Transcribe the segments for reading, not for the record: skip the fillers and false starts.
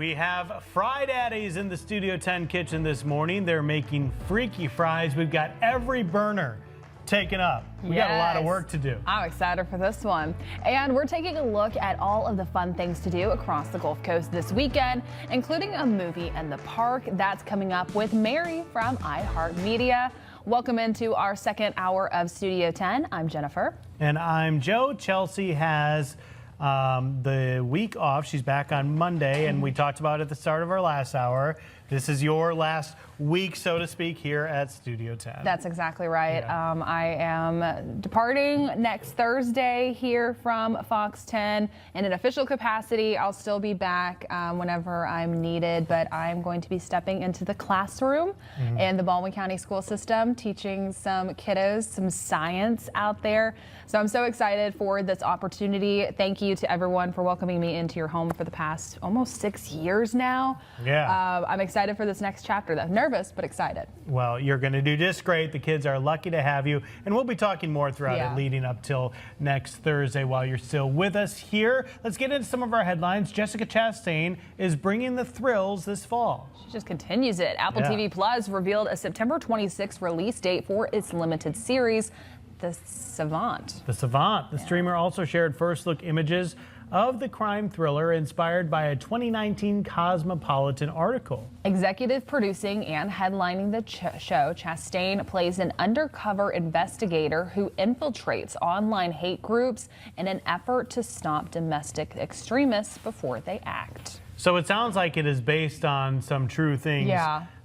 We have Fry Daddies in the Studio 10 kitchen this morning. They're making freaky fries. We've got every burner taken up. We got a lot of work to do. I'm excited for this one. And we're taking a look at all of the fun things to do across the Gulf Coast this weekend, including a movie in the park. That's coming up with Mary from iHeartMedia. Welcome into our second hour of Studio 10. I'm Jennifer. And I'm Joe. Chelsea has the week off. She's back on Monday, and we talked about it at the start of our last hour. This is your last week, so to speak, here at Studio 10. That's exactly right. Yeah. I am departing next Thursday here from Fox 10 in an official capacity. I'll still be back whenever I'm needed, but I'm going to be stepping into the classroom in the Baldwin County school system, teaching some kiddos some science out there. So I'm so excited for this opportunity. Thank you to everyone for welcoming me into your home for the past almost 6 years now. Yeah. I'm excited for this next chapter, though. Nervous, but excited. Well, you're going to do just great. The kids are lucky to have you, and we'll be talking more throughout it leading up till next Thursday while you're still with us here. Let's get into some of our headlines. Jessica Chastain is bringing the thrills this fall. She just continues it. Apple TV Plus revealed a September 26th release date for its limited series, The Savant. The Savant. The streamer also shared first look images of the crime thriller inspired by a 2019 Cosmopolitan article. Executive producing and headlining the show, Chastain plays an undercover investigator who infiltrates online hate groups in an effort to stop domestic extremists before they act. So it sounds like it is based on some true things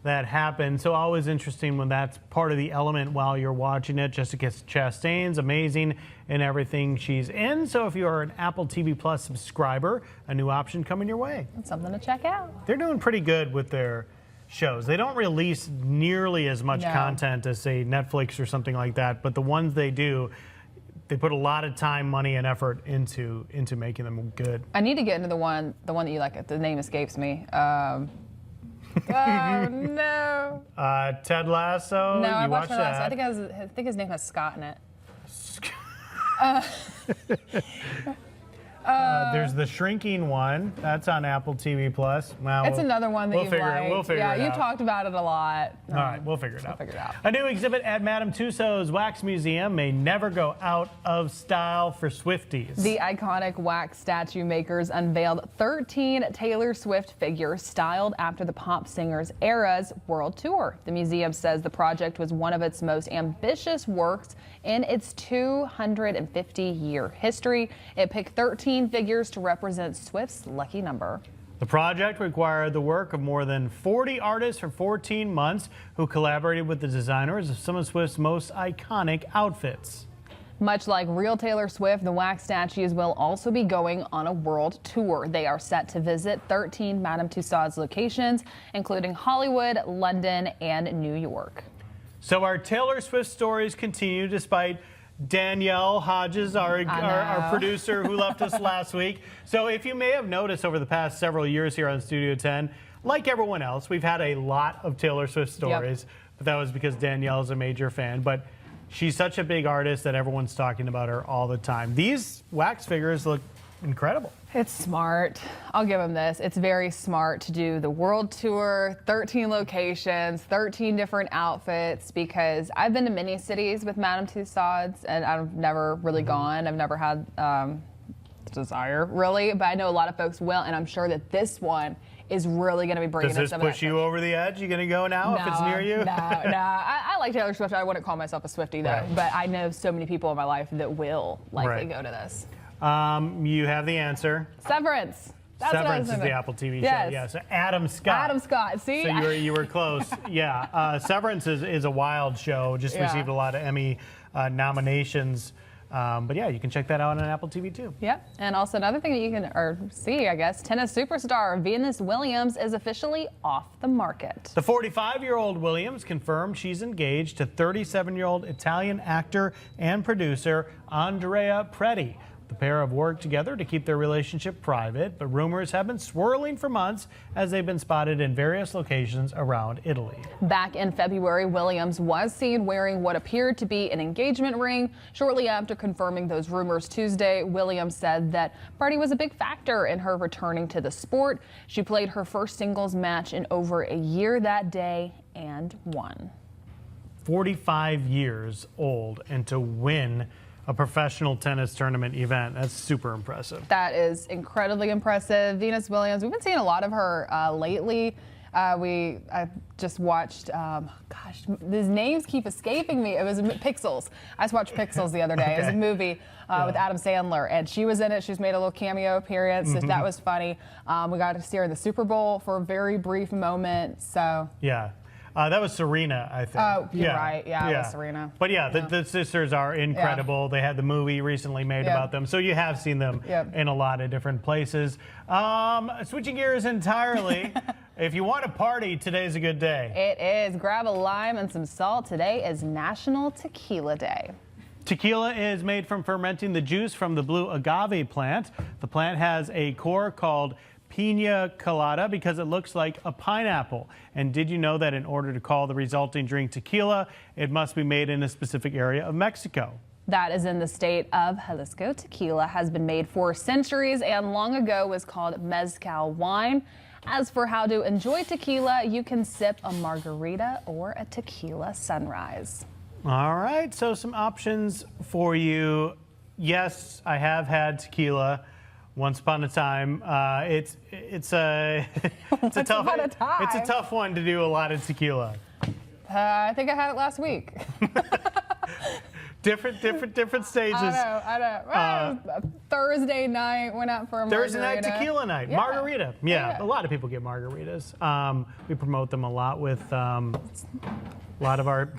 that happen. So always interesting when that's part of the element while you're watching it. Jessica Chastain's amazing in everything she's in. So if you're an Apple TV Plus subscriber, a new option coming your way. It's something to check out. They're doing pretty good with their shows. They don't release nearly as much content as, say, Netflix or something like that, but the ones they do, they put a lot of time, money, and effort into making them good. I need to get into the one that you like. The name escapes me. Oh no. Ted Lasso. No, I you watched watched Ted Lasso. that? I think his name has Scott in it. There's the Shrinking one. That's on Apple TV Plus. Well, it's another one that we'll you've figure liked. We'll figure it out. Yeah, you talked about it a lot. All right, we'll figure it out. Figure it out. A new exhibit at Madame Tussauds Wax Museum may never go out of style for Swifties. The iconic wax statue makers unveiled 13 Taylor Swift figures styled after the pop singer's era's world tour. The museum says the project was one of its most ambitious works in its 250-year history. It picked 13 figures to represent Swift's lucky number. The project required the work of more than 40 artists for 14 months who collaborated with the designers of some of Swift's most iconic outfits. Much like real Taylor Swift, the wax statues will also be going on a world tour. They are set to visit 13 Madame Tussauds locations, including Hollywood, London, and New York. So our Taylor Swift stories continue despite Danielle Hodges, our producer who left us last week. So if you may have noticed over the past several years here on Studio 10, like everyone else, we've had a lot of Taylor Swift stories, but that was because Danielle's a major fan. But she's such a big artist that everyone's talking about her all the time. These wax figures look incredible. It's smart. I'll give them this. It's very smart to do the world tour, 13 locations, 13 different outfits, because I've been to many cities with Madame Tussauds and I've never really gone. I've never had desire, really, but I know a lot of folks will, and I'm sure that this one is really going to be bringing Does this push you over the edge? You going to go now if it's near you? No. I like Taylor Swift. I wouldn't call myself a Swiftie, though, but I know so many people in my life that will likely go to this. You have the answer. Severance. That's Severance is the Apple TV show. Yeah, so Adam Scott. Adam Scott, see? So you were close. Severance is a wild show. Just received a lot of Emmy nominations. But yeah, you can check that out on Apple TV too. Yep. And also another thing that you can see, I guess, tennis superstar Venus Williams is officially off the market. The 45-year-old Williams confirmed she's engaged to 37-year-old Italian actor and producer Andrea Preti. The pair have worked together to keep their relationship private, but rumors have been swirling for months as they've been spotted in various locations around Italy. Back in February, Williams was seen wearing what appeared to be an engagement ring. Shortly after confirming those rumors Tuesday, Williams said that Barty was a big factor in her returning to the sport. She played her first singles match in over a year that day and won. 45 years old, and to win a professional tennis tournament event, that's super impressive. That is incredibly impressive. Venus Williams, we've been seeing a lot of her lately. I just watched, gosh, these names keep escaping me. It was Pixels. I just watched Pixels the other day. It was a movie with Adam Sandler, and she was in it. She's made a little cameo appearance. So that was funny. We got to see her in the Super Bowl for a very brief moment. So yeah. That was Serena, I think. Oh, you're right. Yeah, it was Serena. But yeah, the sisters are incredible. Yeah. They had the movie recently made about them. So you have seen them in a lot of different places. Switching gears entirely, if you want to party, today's a good day. It is. Grab a lime and some salt. Today is National Tequila Day. Tequila is made from fermenting the juice from the blue agave plant. The plant has a core called Pina Colada because it looks like a pineapple. And did you know that in order to call the resulting drink tequila, it must be made in a specific area of Mexico? That is in the state of Jalisco. Tequila has been made for centuries and long ago was called mezcal wine. As for how to enjoy tequila, you can sip a margarita or a tequila sunrise. All right, so some options for you. Yes, I have had tequila once upon a time. It's a tough one to do a lot of tequila. I think I had it last week. different stages. I know. Thursday night, went out for a margarita. Thursday night, tequila night, margarita. Yeah, a lot of people get margaritas. We promote them a lot with a lot of our.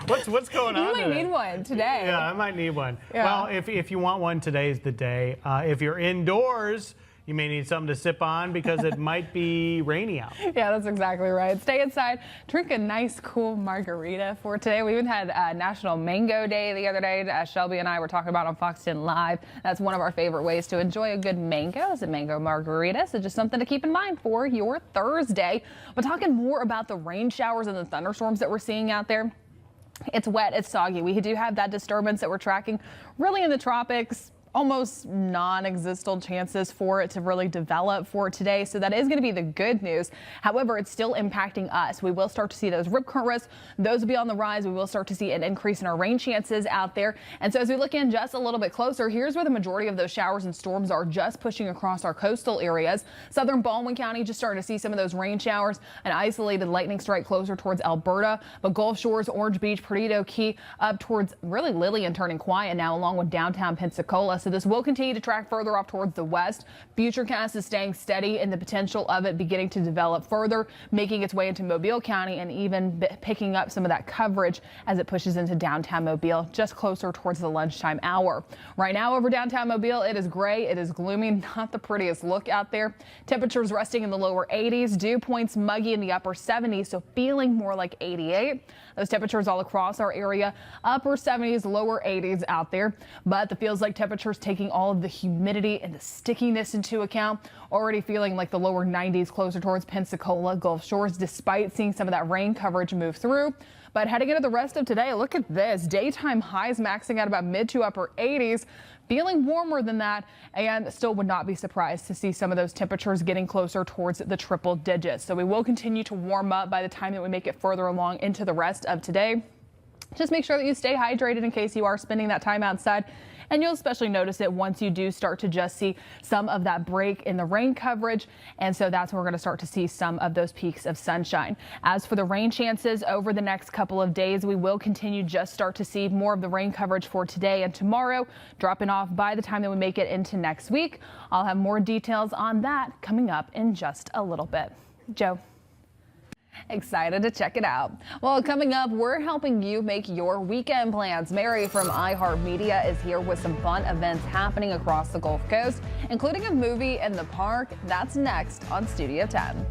What's going on? You might need one today. Yeah, I might need one. Yeah. Well, if you want one, today is the day. If you're indoors, you may need something to sip on because it might be rainy out. Yeah, that's exactly right. Stay inside, drink a nice, cool margarita for today. We even had National Mango Day the other day. Shelby and I were talking about on Fox 10 Live. That's one of our favorite ways to enjoy a good mango is a mango margarita. So just something to keep in mind for your Thursday. But talking more about the rain showers and the thunderstorms that we're seeing out there. It's wet, it's soggy. We do have that disturbance that we're tracking really in the tropics. Almost non-existent chances for it to really develop for today. So that is going to be the good news. However, it's still impacting us. We will start to see those rip current risks. Those will be on the rise. We will start to see an increase in our rain chances out there. And so as we look in just a little bit closer, here's where the majority of those showers and storms are just pushing across our coastal areas. Southern Baldwin County just starting to see some of those rain showers. An isolated lightning strike closer towards Alberta. But Gulf Shores, Orange Beach, Perdido Key up towards really Lillian turning quiet now along with downtown Pensacola. So this will continue to track further off towards the west. Futurecast is staying steady and the potential of it beginning to develop further, making its way into Mobile County and even picking up some of that coverage as it pushes into downtown Mobile, just closer towards the lunchtime hour. Right now over downtown Mobile, it is gray, it is gloomy, not the prettiest look out there. Temperatures resting in the lower 80s, dew points muggy in the upper 70s, so feeling more like 88. Those temperatures all across our area, upper 70s, lower 80s out there, but the feels like temperatures taking all of the humidity and the stickiness into account. Already feeling like the lower 90s closer towards Pensacola, Gulf Shores, despite seeing some of that rain coverage move through. But heading into the rest of today, look at this. Daytime highs maxing out about mid to upper 80s. Feeling warmer than that, and still would not be surprised to see some of those temperatures getting closer towards the triple digits. So we will continue to warm up by the time that we make it further along into the rest of today. Just make sure that you stay hydrated in case you are spending that time outside. And you'll especially notice it once you do start to just see some of that break in the rain coverage. And so that's when we're going to start to see some of those peaks of sunshine. As for the rain chances over the next couple of days, we will continue just start to see more of the rain coverage for today and tomorrow, dropping off by the time that we make it into next week. I'll have more details on that coming up in just a little bit. Joe. Excited to check it out. Well, coming up, we're helping you make your weekend plans. Mary from iHeartMedia is here with some fun events happening across the Gulf Coast, including a movie in the park. That's next on Studio 10.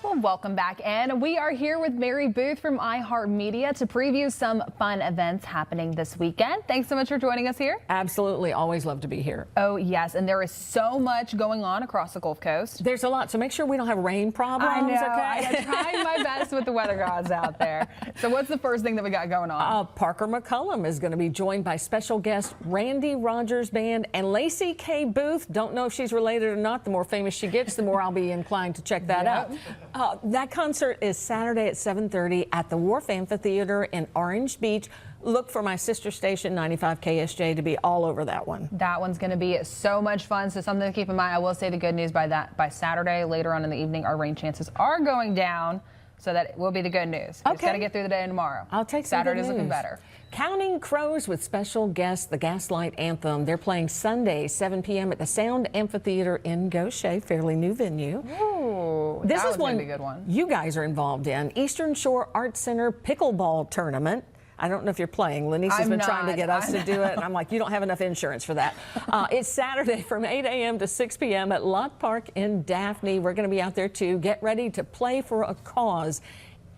Well, And welcome back. And we are here with Mary Booth from iHeartMedia to preview some fun events happening this weekend. Thanks so much for joining us here. Absolutely. Always love to be here. Oh, yes. And there is so much going on across the Gulf Coast. There's a lot. So make sure we don't have rain problems. I know. Okay? I'm trying my best with the weather gods out there. So what's the first thing that we got going on? Parker McCullum is going to be joined by special guest Randy Rogers Band and Lacey K. Booth. Don't know if she's related or not. The more famous she gets, the more I'll be inclined to check that out. That concert is Saturday at 7:30 at the Wharf Amphitheater in Orange Beach. Look for my sister station 95 KSJ to be all over that one. That one's going to be so much fun. So something to keep in mind. I will say the good news by Saturday later on in the evening, our rain chances are going down. So that will be the good news. Okay. It's got to get through the day and tomorrow. I'll take some Saturday's good looking news. better. Counting Crows with special guest, the Gaslight Anthem. They're playing Sunday, 7 p.m. at the Sound Amphitheater in Gaucher, fairly new venue. Ooh, This that is one's one gonna be a good one. you guys are involved in. Eastern Shore Arts Center Pickleball Tournament. I don't know if you're playing. Lenice has been trying to get us to do it, and I'm like, you don't have enough insurance for that. It's Saturday from 8 a.m. to 6 p.m. at Lott Park in Daphne. We're going to be out there too. Get ready to play for a cause.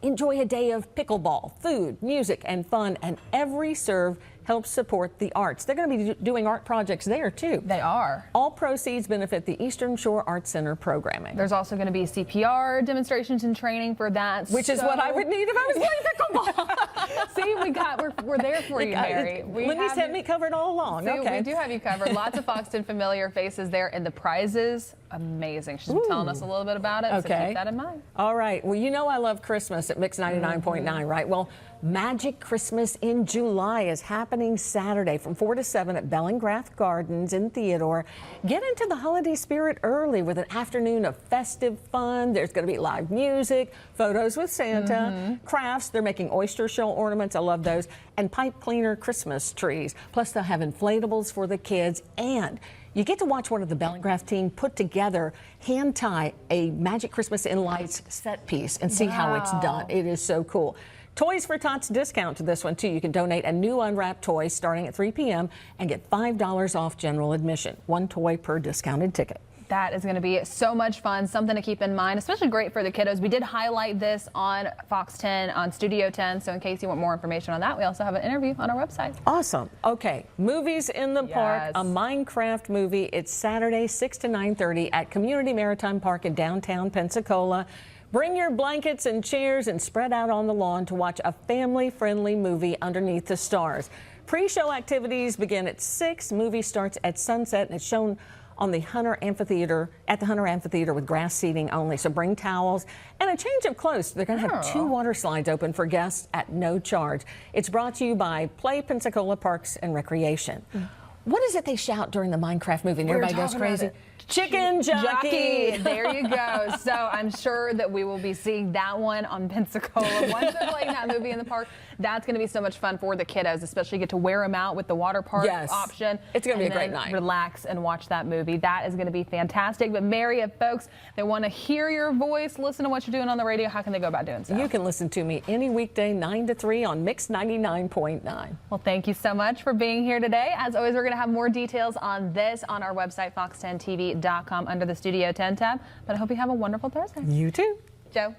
Enjoy a day of pickleball, food, music, and fun, and every serve helps support the arts. They're going to be doing art projects there too. They are. All proceeds benefit the Eastern Shore Arts Center programming. There's also going to be CPR demonstrations and training for that. Which is what I would need if I was playing pickleball. See, we're there for you, Mary. Lenice had me covered all along. See, Okay. we do have you covered. Lots of Foxton familiar faces there, and the prizes, amazing. She's been telling us a little bit about it, so keep that in mind. All right. Well, you know I love Christmas at Mix 99.9, right? Well, Magic Christmas in July is happening Saturday from 4 to 7 at Bellingrath Gardens in Theodore. Get into the holiday spirit early with an afternoon of festive fun. There's going to be live music, photos with Santa, crafts. They're making oyster shell ornaments. I love those. And pipe cleaner Christmas trees. Plus, they'll have inflatables for the kids. And you get to watch one of the Bellingrath team put together, hand tie a Magic Christmas in Lights set piece and see how it's done. It is so cool. Toys for Tots discount to this one, too. You can donate a new unwrapped toy starting at 3 p.m. and get $5 off general admission. One toy per discounted ticket. That is going to be so much fun, something to keep in mind, especially great for the kiddos. We did highlight this on Fox 10, on Studio 10, so in case you want more information on that, we also have an interview on our website. Awesome. Okay, movies in the park, a Minecraft movie. It's Saturday, 6 to 9:30 at Community Maritime Park in downtown Pensacola. Bring your blankets and chairs and spread out on the lawn to watch a family-friendly movie underneath the stars. Pre-show activities begin at 6. Movie starts at sunset, and it's shown on the Hunter Amphitheater, at the Hunter Amphitheater with grass seating only. So bring towels and a change of clothes. They're going to have 2 water slides open for guests at no charge. It's brought to you by Play Pensacola Parks and Recreation. What is it they shout during the Minecraft movie and everybody goes crazy? Chicken jockey. There you go. So I'm sure that we will be seeing that one on Pensacola. Once they're playing that movie in the park, that's going to be so much fun for the kiddos, especially get to wear them out with the water park option. It's going to be a great night. Relax and watch that movie. That is going to be fantastic. But Mary, if folks, they want to hear your voice, listen to what you're doing on the radio, how can they go about doing so? You can listen to me any weekday 9 to 3 on Mix 99.9. Well, thank you so much for being here today. As always, we're going to have more details on this on our website, fox10tv.com, under the Studio 10 tab. But I hope you have a wonderful Thursday. You too. Joe.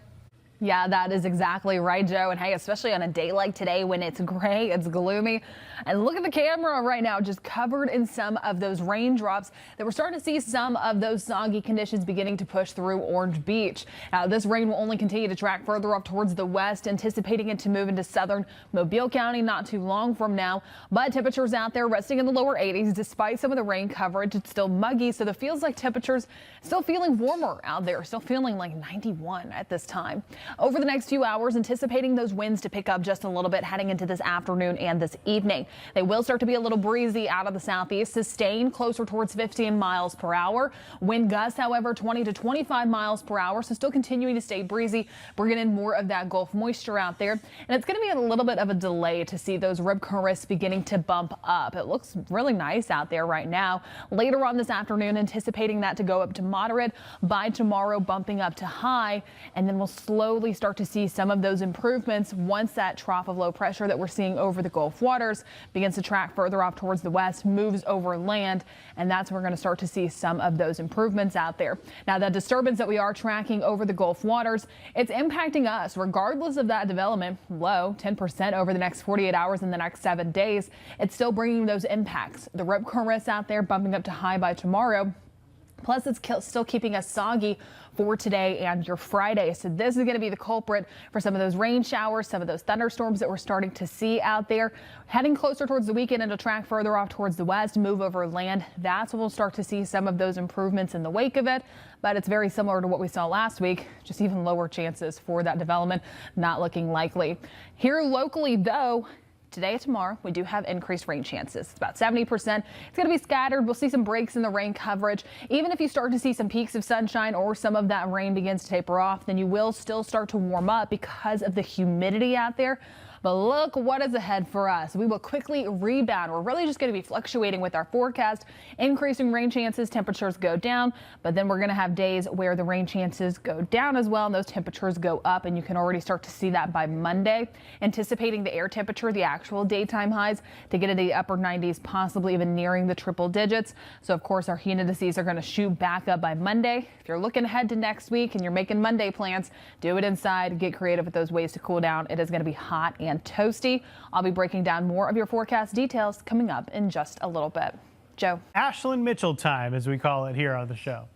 Yeah, that is exactly right, Joe. And hey, especially on a day like today when it's gray, it's gloomy. And look at the camera right now, just covered in some of those raindrops that we're starting to see some of those soggy conditions beginning to push through Orange Beach. Now, this rain will only continue to track further up towards the west, anticipating it to move into southern Mobile County not too long from now. But temperatures out there resting in the lower 80s despite some of the rain coverage. It's still muggy, so the feels like temperatures still feeling warmer out there, still feeling like 91 at this time. Over the next few hours, anticipating those winds to pick up just a little bit heading into this afternoon and this evening. They will start to be a little breezy out of the southeast, sustained closer towards 15 miles per hour. Wind gusts, however, 20 to 25 miles per hour, so still continuing to stay breezy, bringing in more of that Gulf moisture out there. And it's going to be a little bit of a delay to see those rib currents beginning to bump up. It looks really nice out there right now. Later on this afternoon, anticipating that to go up to moderate by tomorrow, bumping up to high, and then we'll slowly slowly start to see some of those improvements once that trough of low pressure that we're seeing over the Gulf waters begins to track further off towards the west, moves over land, and that's when we're going to start to see some of those improvements out there. Now, the disturbance that we are tracking over the Gulf waters, it's impacting us regardless of that development. Low 10% over the next 48 hours in the next 7 days. It's still bringing those impacts. The rip current risk out there bumping up to high by tomorrow. Plus, it's still keeping us soggy for today and your Friday. So this is going to be the culprit for some of those rain showers, some of those thunderstorms that we're starting to see out there. Heading closer towards the weekend, it'll track further off towards the west, move over land. That's when we'll start to see some of those improvements in the wake of it. But it's very similar to what we saw last week, just even lower chances for that development, not looking likely. Here locally, though, today and tomorrow, we do have increased rain chances. It's about 70%. It's going to be scattered. We'll see some breaks in the rain coverage. Even if you start to see some peaks of sunshine or some of that rain begins to taper off, then you will still start to warm up because of the humidity out there. But look what is ahead for us. We will quickly rebound. We're really just going to be fluctuating with our forecast. Increasing rain chances, temperatures go down, but then we're going to have days where the rain chances go down as well and those temperatures go up, and you can already start to see that by Monday. Anticipating the air temperature, the actual daytime highs, to get into the upper 90s, possibly even nearing the triple digits. So of course our heat indices are going to shoot back up by Monday. If you're looking ahead to next week and you're making Monday plans, do it inside. Get creative with those ways to cool down. It is going to be hot and toasty. I'll be breaking down more of your forecast details coming up in just a little bit. Joe. Ashlyn Mitchell time, as we call it here on the show.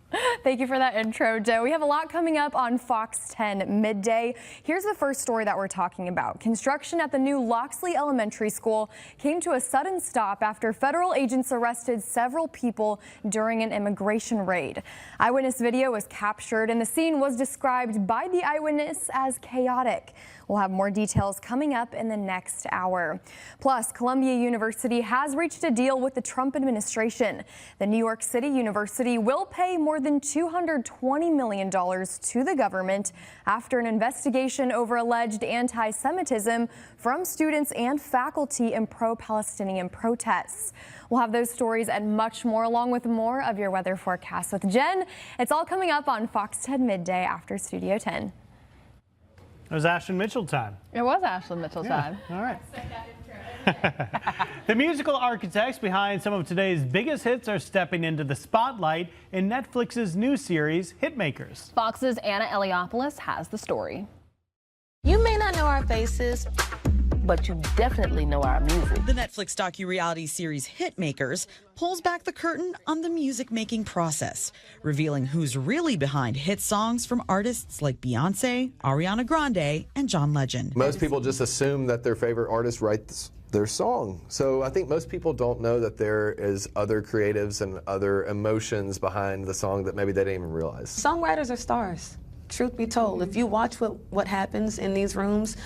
Thank you for that intro, Joe. We have a lot coming up on Fox 10 midday. Here's the first story that we're talking about. Construction at the new Loxley Elementary School came to a sudden stop after federal agents arrested several people during an immigration raid. Eyewitness video was captured, and the scene was described by the eyewitness as chaotic. We'll have more details coming up in the next hour. Plus, Columbia University has reached a deal with the Trump administration. The New York City University will pay more than $220 million to the government after an investigation over alleged anti-Semitism from students and faculty in pro-Palestinian protests. We'll have those stories and much more, along with more of your weather forecast with Jen. It's all coming up on Fox 10 midday after Studio 10. It was Ashlyn Mitchell time. It was Ashlyn Mitchell time. All right. The musical architects behind some of today's biggest hits are stepping into the spotlight in Netflix's new series, Hitmakers. Fox's Anna Eliopoulos has the story. You may not know our faces, but you definitely know our music. The Netflix docu-reality series Hitmakers pulls back the curtain on the music-making process, revealing who's really behind hit songs from artists like Beyonce, Ariana Grande, and John Legend. Most people just assume that their favorite artist writes their song. So I think most people don't know that there is other creatives and other emotions behind the song that maybe they didn't even realize. Songwriters are stars, truth be told. If you watch what happens in these rooms,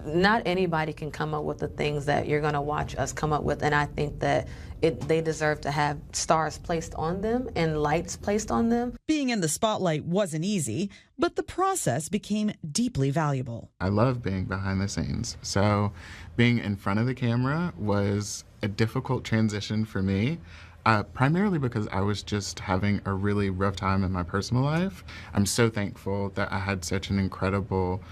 not anybody can come up with the things that you're going to watch us come up with, and I think that they deserve to have stars placed on them and lights placed on them. Being in the spotlight wasn't easy, but the process became deeply valuable. I love being behind the scenes, so being in front of the camera was a difficult transition for me. Primarily because I was just having a really rough time in my personal life. I'm so thankful that I had such an incredible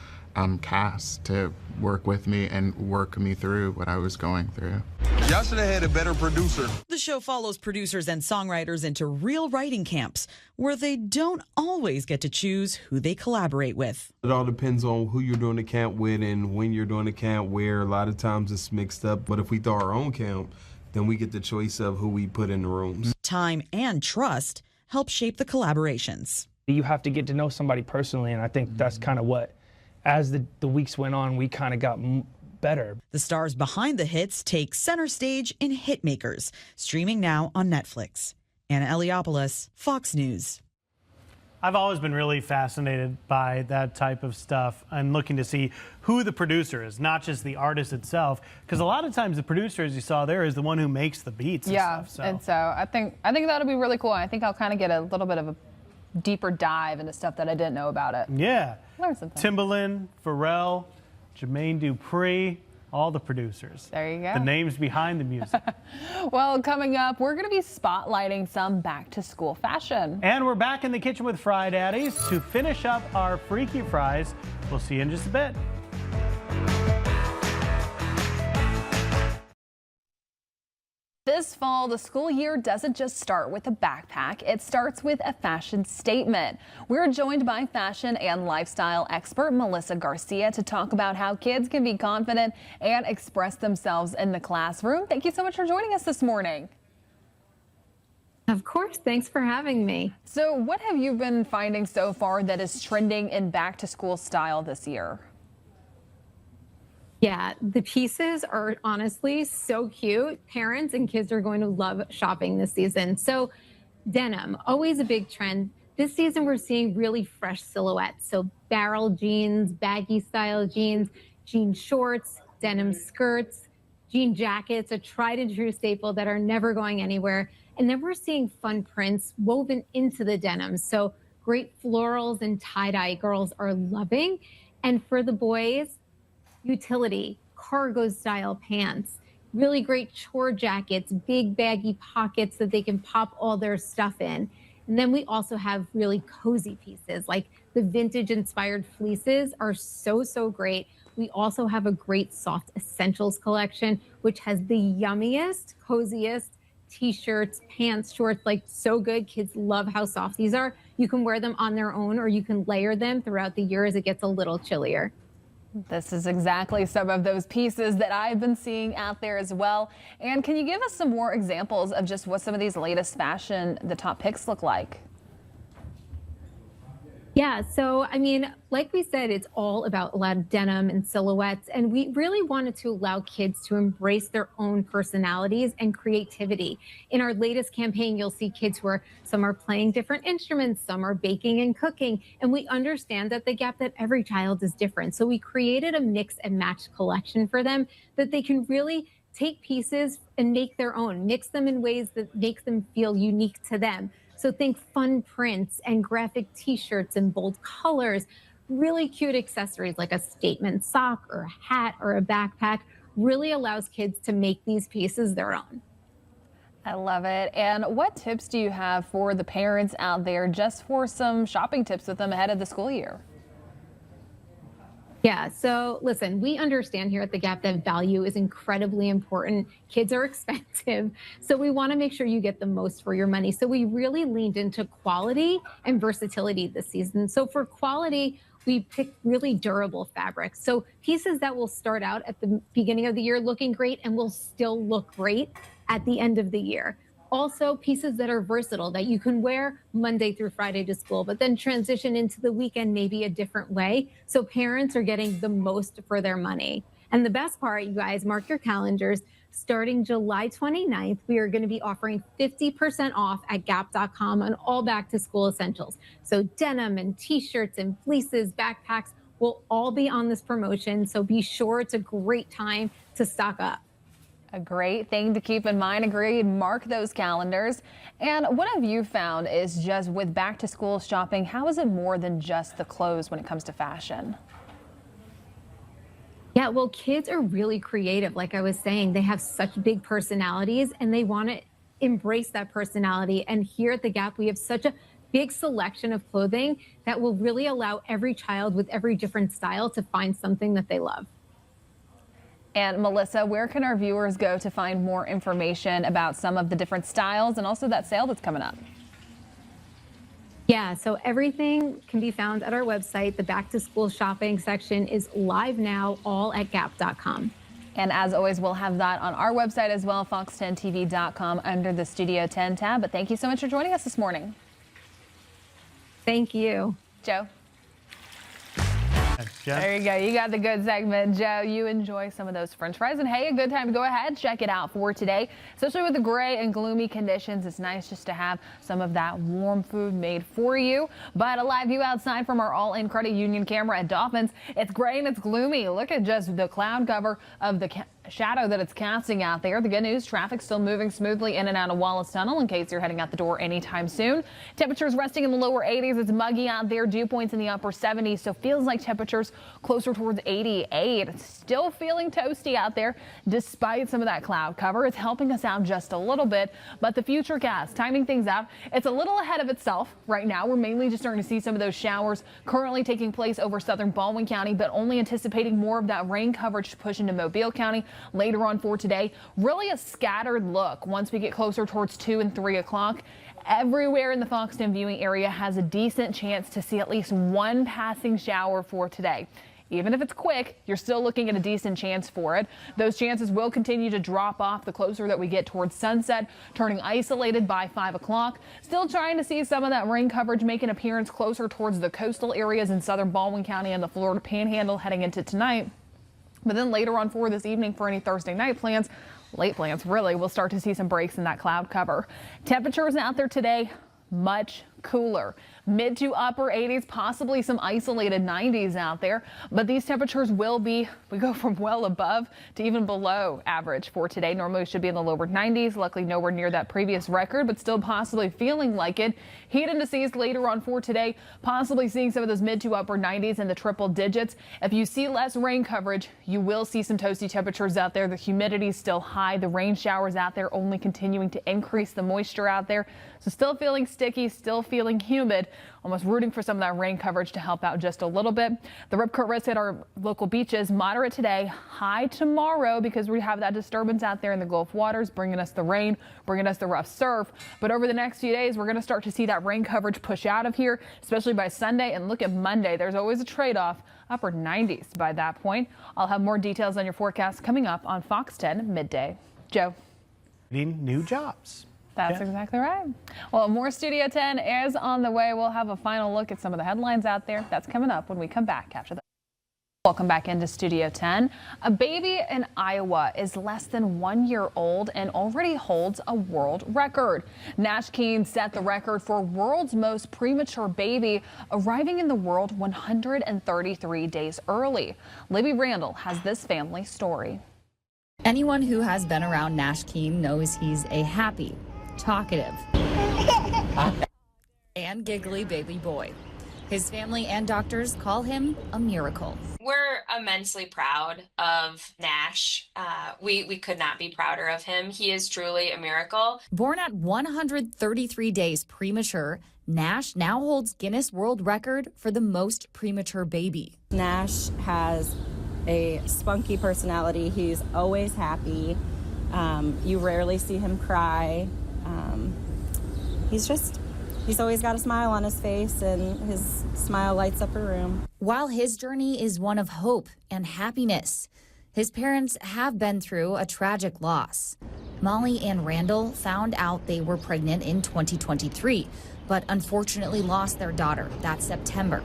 cast to work with me and work me through what I was going through. Y'all should have had a better producer. The show follows producers and songwriters into real writing camps where they don't always get to choose who they collaborate with. It all depends on who you're doing the camp with and when you're doing the camp where. A lot of times it's mixed up, but if we throw our own camp, then we get the choice of who we put in the rooms. Time and trust help shape the collaborations. You have to get to know somebody personally, and I think that's kind of what, as the weeks went on, we kind of got better. The stars behind the hits take center stage in Hitmakers, streaming now on Netflix. Anna Eliopoulos, Fox News. I've always been really fascinated by that type of stuff and looking to see who the producer is, not just the artist itself, because a lot of times the producer, as you saw there, is the one who makes the beats. Yeah, and stuff, so. and so I think that'll be really cool. I think I'll kind of get a little bit of a deeper dive into stuff that I didn't know about it. Yeah. Learn something. Timbaland, Pharrell, Jermaine Dupri, all the producers. There you go. The names behind the music. Well, coming up, we're going to be spotlighting some back-to-school fashion. And we're back in the kitchen with Fry Daddies to finish up our Freaky Fries. We'll see you in just a bit. This fall, the school year doesn't just start with a backpack. It starts with a fashion statement. We're joined by fashion and lifestyle expert Melissa Garcia to talk about how kids can be confident and express themselves in the classroom. Thank you so much for joining us this morning. Of course. Thanks for having me. So what have you been finding so far that is trending in back to school style this year? Yeah, the pieces are honestly so cute. Parents and kids are going to love shopping this season. So denim, always a big trend. This season, we're seeing really fresh silhouettes. So barrel jeans, baggy style jeans, jean shorts, denim skirts, jean jackets, a tried and true staple that are never going anywhere. And then we're seeing fun prints woven into the denim. So great florals and tie-dye girls are loving. And for the boys, utility, cargo style pants, really great chore jackets, big baggy pockets that they can pop all their stuff in. And then we also have really cozy pieces, like the vintage inspired fleeces are so great. We also have a great soft essentials collection, which has the yummiest, coziest t-shirts, pants, shorts, like so good. Kids love how soft these are. You can wear them on their own or you can layer them throughout the year as it gets a little chillier. This is exactly some of those pieces that I've been seeing out there as well. And can you give us some more examples of just what some of these latest fashion, the top picks look like? Yeah, so I mean, like we said, it's all about a lot of denim and silhouettes, and we really wanted to allow kids to embrace their own personalities and creativity. In our latest campaign, you'll see kids who some are playing different instruments, some are baking and cooking, and we understand that the gap that every child is different. So we created a mix and match collection for them that they can really take pieces and make their own, mix them in ways that makes them feel unique to them. So think fun prints and graphic t-shirts and bold colors, really cute accessories like a statement sock or a hat or a backpack really allows kids to make these pieces their own. I love it. And what tips do you have for the parents out there just for some shopping tips with them ahead of the school year? Yeah, so listen, we understand here at The Gap that value is incredibly important. Kids are expensive, so we want to make sure you get the most for your money. So we really leaned into quality and versatility this season. So for quality, we picked really durable fabrics. So pieces that will start out at the beginning of the year looking great and will still look great at the end of the year. Also, pieces that are versatile that you can wear Monday through Friday to school, but then transition into the weekend maybe a different way. So parents are getting the most for their money. And the best part, you guys, mark your calendars. Starting July 29th, we are going to be offering 50% off at Gap.com on all back to school essentials. So denim and t-shirts and fleeces, backpacks will all be on this promotion. So be sure it's a great time to stock up. A great thing to keep in mind. Agreed. Mark those calendars. And what have you found is just with back to school shopping, how is it more than just the clothes when it comes to fashion? Yeah, well, kids are really creative. Like I was saying, they have such big personalities and they want to embrace that personality. And here at The Gap, we have such a big selection of clothing that will really allow every child with every different style to find something that they love. And Melissa, where can our viewers go to find more information about some of the different styles and also that sale that's coming up? Yeah, so everything can be found at our website. The back to school shopping section is live now, all at Gap.com. And as always, we'll have that on our website as well, fox10tv.com under the Studio 10 tab. But thank you so much for joining us this morning. Thank you. Joe. Jeff? There you go. You got the good segment, Joe. You enjoy some of those French fries. And hey, a good time to go ahead, check it out for today. Especially with the gray and gloomy conditions, it's nice just to have some of that warm food made for you. But a live view outside from our all-in Credit Union camera at Dolphins. It's gray and it's gloomy. Look at just the cloud cover of the shadow that it's casting out there. The good news, traffic still moving smoothly in and out of Wallace Tunnel in case you're heading out the door anytime soon. Temperatures resting in the lower 80s. It's muggy out there. Dew points in the upper 70s. So feels like temperatures closer towards 88. Still feeling toasty out there despite some of that cloud cover. It's helping us out just a little bit. But the futurecast, timing things out, it's a little ahead of itself right now. We're mainly just starting to see some of those showers currently taking place over southern Baldwin County, but only anticipating more of that rain coverage to push into Mobile County later on for today. Really a scattered look once we get closer towards 2 and 3 o'clock. Everywhere in the Fox 10 viewing area has a decent chance to see at least one passing shower for today. Even if it's quick, you're still looking at a decent chance for it. Those chances will continue to drop off the closer that we get towards sunset, turning isolated by 5 o'clock. Still trying to see some of that rain coverage make an appearance closer towards the coastal areas in southern Baldwin County and the Florida Panhandle heading into tonight. But then later on for this evening for any Thursday night plans, late plans really, we'll start to see some breaks in that cloud cover. Temperatures out there today, much cooler. Mid to upper 80s, possibly some isolated 90s out there. But these temperatures will be, we go from well above to even below average for today. Normally it should be in the lower 90s. Luckily nowhere near that previous record, but still possibly feeling like it. Heat indices later on for today, possibly seeing some of those mid to upper 90s in the triple digits. If you see less rain coverage, you will see some toasty temperatures out there. The humidity is still high. The rain showers out there only continuing to increase the moisture out there. So still feeling sticky, still feeling humid. Almost rooting for some of that rain coverage to help out just a little bit. The rip current risk at our local beaches, moderate today, high tomorrow because we have that disturbance out there in the Gulf waters, bringing us the rain, bringing us the rough surf. But over the next few days, we're going to start to see that rain coverage push out of here, especially by Sunday. And look at Monday. There's always a trade-off, upper 90s by that point. I'll have more details on your forecast coming up on Fox 10 midday. Joe. New jobs. That's exactly right. Well, more Studio 10 is on the way. We'll have a final look at some of the headlines out there. That's coming up when we come back after that. Welcome back into Studio 10. A baby in Iowa is less than 1 year old and already holds a world record. Nash Keene set the record for world's most premature baby, arriving in the world 133 days early. Libby Randall has this family story. Anyone who has been around Nash Keene knows he's a happy, talkative, and giggly baby boy. His family and doctors call him a miracle. We're immensely proud of Nash. We could not be prouder of him. He is truly a miracle. Born at 133 days premature, Nash now holds Guinness World Record for the most premature baby. Nash has a spunky personality. He's always happy. You rarely see him cry. He's always got a smile on his face, and his smile lights up a room. While his journey is one of hope and happiness, his parents have been through a tragic loss. Molly and Randall found out they were pregnant in 2023, but unfortunately lost their daughter that September.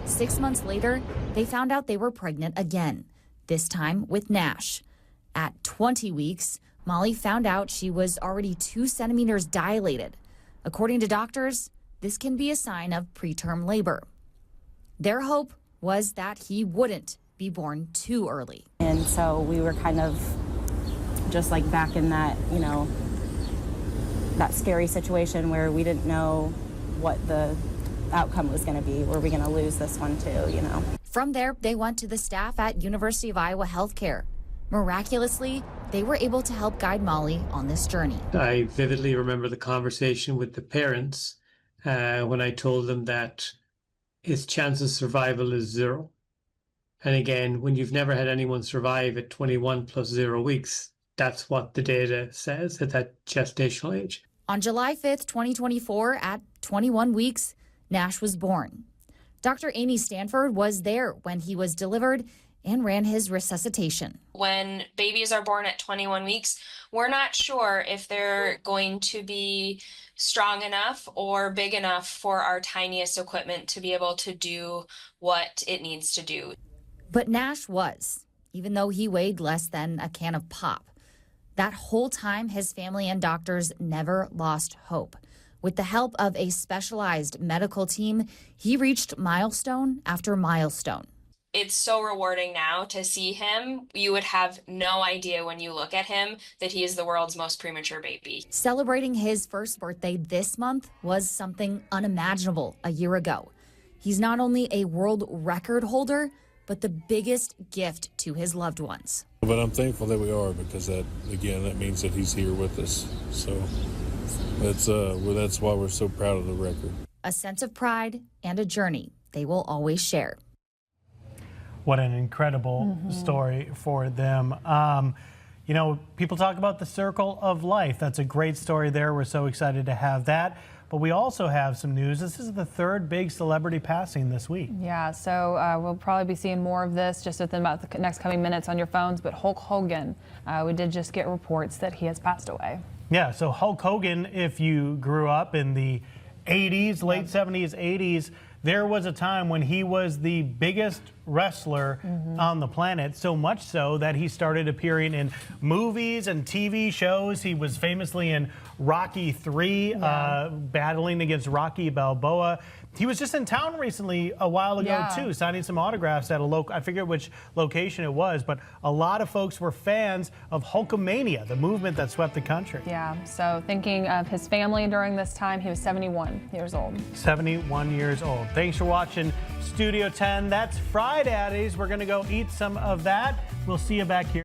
6 months later, they found out they were pregnant again, this time with Nash. At 20 weeks, Molly found out she was already 2 centimeters dilated. According to doctors, this can be a sign of preterm labor. Their hope was that he wouldn't be born too early. And so we were kind of just like back in that, that scary situation where we didn't know what the outcome was going to be. Were we going to lose this one too, From there, they went to the staff at University of Iowa Healthcare. Miraculously, they were able to help guide Molly on this journey. I vividly remember the conversation with the parents when I told them that his chance of survival is 0. And again, when you've never had anyone survive at 21 plus 0 weeks, that's what the data says at that gestational age. On July 5th, 2024, at 21 weeks, Nash was born. Dr. Amy Stanford was there when he was delivered and ran his resuscitation. When babies are born at 21 weeks, we're not sure if they're going to be strong enough or big enough for our tiniest equipment to be able to do what it needs to do. But Nash was, even though he weighed less than a can of pop. That whole time, his family and doctors never lost hope. With the help of a specialized medical team, he reached milestone after milestone. it's so rewarding now to see him. You would have no idea when you look at him that he is the world's most premature baby. Celebrating his first birthday this month was something unimaginable a year ago. He's not only a world record holder, but the biggest gift to his loved ones. But I'm thankful that we are, because that means that he's here with us. So that's why we're so proud of the record. A sense of pride and a journey they will always share. What an incredible story for them. You know, people talk about the circle of life. That's a great story there. We're so excited to have that. But we also have some news. This is the third big celebrity passing this week. Yeah, so we'll probably be seeing more of this just within about the next coming minutes on your phones. But Hulk Hogan, we did just get reports that he has passed away. Yeah, so Hulk Hogan, if you grew up in the 80s, late 70s, 80s, there was a time when he was the biggest wrestler on the planet, so much so that he started appearing in movies and TV shows. He was famously in Rocky III, battling against Rocky Balboa. He was just in town recently a while ago too, signing some autographs at a local, I forget which location it was, but a lot of folks were fans of Hulkamania, the movement that swept the country. Yeah, so thinking of his family during this time, he was 71 years old. 71 years old. Thanks for watching Studio 10. That's Fridays. We're going to go eat some of that. We'll see you back here.